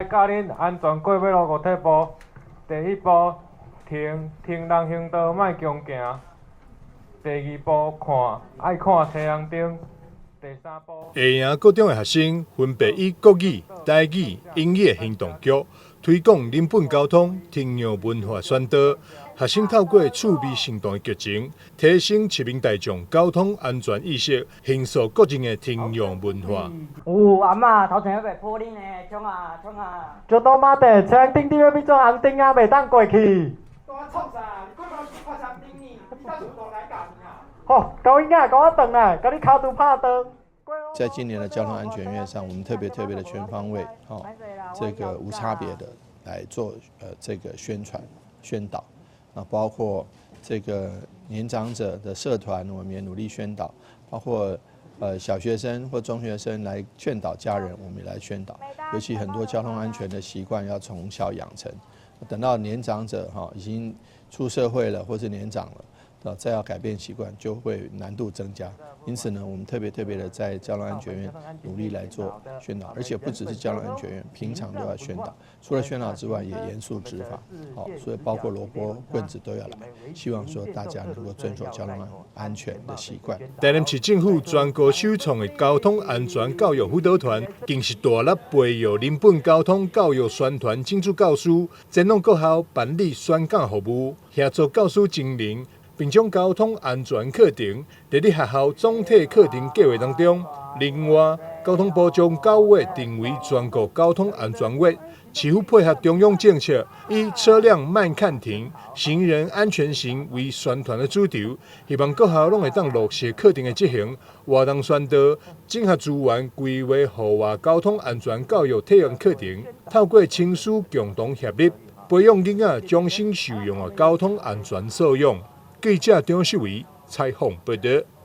教恁安全过马路五体步。第一步，停人行道，莫强行。第二步，爱看车红灯。第三步，下营高中的学生分别以国语、台语、英语的行动剧推广人本交通、停让文化宣导。学生透过趣味生动的剧情，提升市民大众交通安全意识，形塑个人的停让文化。有阿嬷头前要袂破恁的，冲啊冲啊！就当马地车红灯顶要变做红灯啊，袂当过去。当我创啥？你过到去看啥顶你？你到厝当来教你啊？吼，交应该交我转来，甲你脚拄拍灯。在今年的交通安全月上，我们特别的全方位，这个无差别的来做这个宣导啊，包括这个年长者的社团，我们也努力宣导，包括小学生或中学生来劝导家人，我们也来宣导，尤其很多交通安全的习惯要从小养成，等到年长者已经出社会了或是年长了，再要改变习惯就会难度增加。因此呢，我们特别的在交通安全院努力来做宣导，而且不只是交通安全院，平常都要宣导。除了宣导之外，也严肃执法。所以包括萝卜棍子都要来，希望说大家能够遵守交通安全的习惯。台南市政府全国首创的交通安全教育辅导团，更是大力培育人本交通教育宣传精主教师，前往各校办理宣讲服务，协助教师精灵。并将交通安全课程列入学校总体课程计划当中。另外，交通部将9月定为全国交通安全月，市府配合中央政策，以车辆慢看停、行人安全行为宣传的主题，希望各校拢会当落实课程的执行，活动宣导，整合资源规划户外交通安全教育体验课程，透过亲师共同协力，培养囡仔终身受用的交通安全素养。记者张秀维采访报道。